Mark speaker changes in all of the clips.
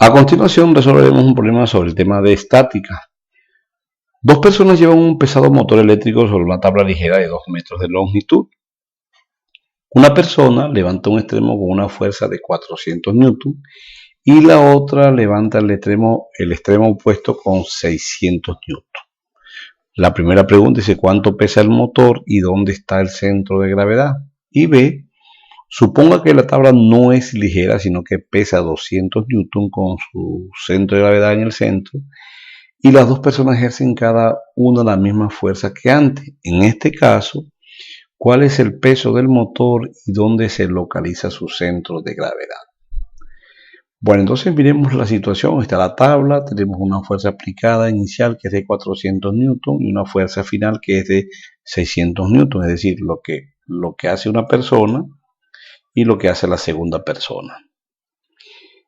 Speaker 1: A continuación resolveremos un problema sobre el tema de estática. Dos personas llevan un pesado motor eléctrico sobre una tabla ligera de 2 metros de longitud. Una persona levanta un extremo con una fuerza de 400 newton y la otra levanta el extremo opuesto con 600 newton. La primera pregunta dice cuánto pesa el motor y dónde está el centro de gravedad. Y B, suponga que la tabla no es ligera, sino que pesa 200 newton con su centro de gravedad en el centro, y las dos personas ejercen cada una la misma fuerza que antes. En este caso, ¿cuál es el peso del motor y dónde se localiza su centro de gravedad? Bueno, entonces miremos la situación. Está la tabla, tenemos una fuerza aplicada inicial que es de 400 newton y una fuerza final que es de 600 newton, es decir, lo que hace una persona y lo que hace la segunda persona.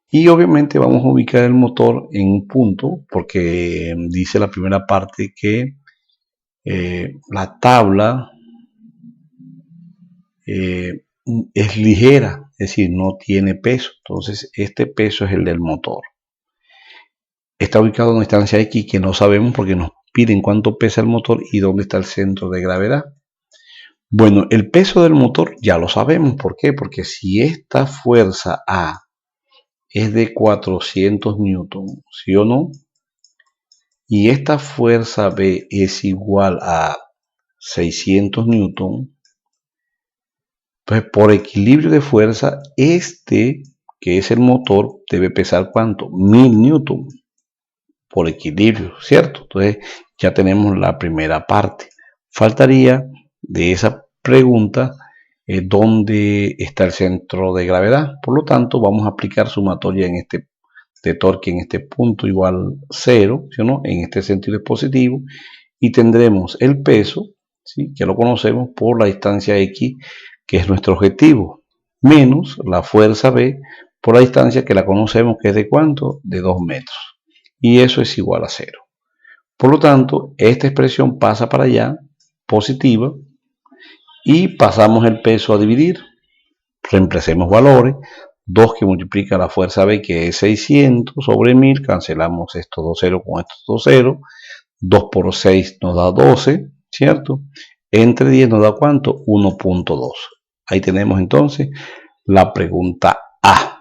Speaker 1: Y obviamente vamos a ubicar el motor en un punto porque dice la primera parte que la tabla es ligera, es decir, no tiene peso. Entonces este peso es el del motor. Está ubicado en una distancia X que no sabemos porque nos piden cuánto pesa el motor y dónde está el centro de gravedad. Bueno, el peso del motor ya lo sabemos. ¿Por qué? Porque si esta fuerza A es de 400 newton, ¿sí o no? Y esta fuerza B es igual a 600 newton, entonces por equilibrio de fuerza, que es el motor, debe pesar ¿cuánto? 1000 newton por equilibrio, ¿cierto? Entonces ya tenemos la primera parte. Faltaría de esa pregunta dónde está el centro de gravedad. Por lo tanto, vamos a aplicar sumatoria de torque en este punto igual 0, ¿sí o no? En este sentido es positivo, y tendremos el peso, ¿sí? Que lo conocemos por la distancia X, que es nuestro objetivo, menos la fuerza B por la distancia que la conocemos, que es de ¿cuánto? De 2 metros. Y eso es igual a 0. Por lo tanto, esta expresión pasa para allá, positiva, y pasamos el peso a dividir. Reemplacemos valores. 2 que multiplica la fuerza B, que es 600 sobre 1000. Cancelamos estos 2 ceros con estos 2 ceros. 2 por 6 nos da 12, ¿cierto? Entre 10 nos da ¿cuánto? 1.2. Ahí tenemos entonces la pregunta A.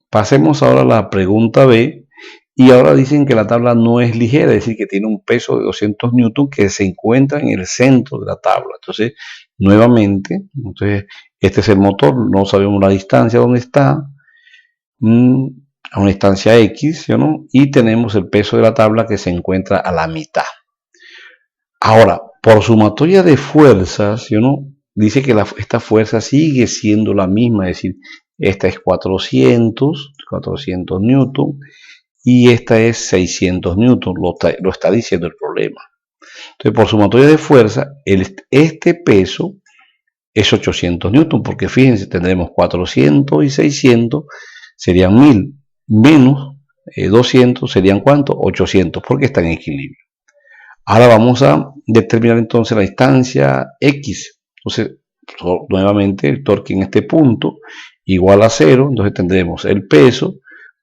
Speaker 1: Pasemos ahora a la pregunta B. Y ahora dicen que la tabla no es ligera, es decir, que tiene un peso de 200 newton que se encuentra en el centro de la tabla. Entonces, nuevamente, este es el motor, no sabemos la distancia donde está, a una distancia X, ¿sí o no? Y tenemos el peso de la tabla que se encuentra a la mitad. Ahora, por sumatoria de fuerzas, ¿sí o no? Dice que esta fuerza sigue siendo la misma, es decir, esta es 400 newton, y esta es 600 newton, lo está diciendo el problema. Entonces, por sumatoria de fuerza, este peso es 800 newton, porque fíjense, tendremos 400 y 600, serían 1000, menos 200, serían ¿cuánto? 800, porque está en equilibrio. Ahora vamos a determinar entonces la distancia X. Entonces, nuevamente, el torque en este punto igual a 0, entonces tendremos el peso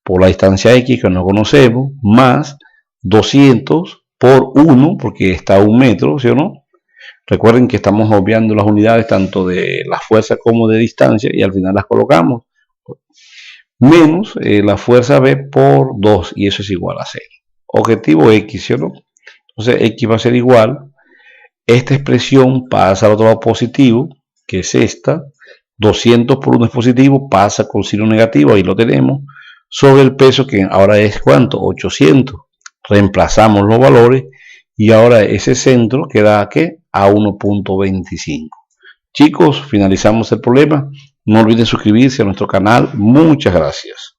Speaker 1: por la distancia X que no conocemos, más 200 por 1, porque está a 1 metro, ¿sí o no? Recuerden que estamos obviando las unidades tanto de la fuerza como de distancia y al final las colocamos. Menos la fuerza B por 2, y eso es igual a 0. Objetivo X, ¿sí o no? Entonces X va a ser igual. Esta expresión pasa al otro lado positivo, que es esta. 200 por 1 es positivo, pasa con signo negativo, ahí lo tenemos. Sobre el peso que ahora es ¿cuánto? 800. Reemplazamos los valores y ahora ese centro queda ¿a qué? A 1.25. Chicos, finalizamos el problema. No olviden suscribirse a nuestro canal. Muchas gracias.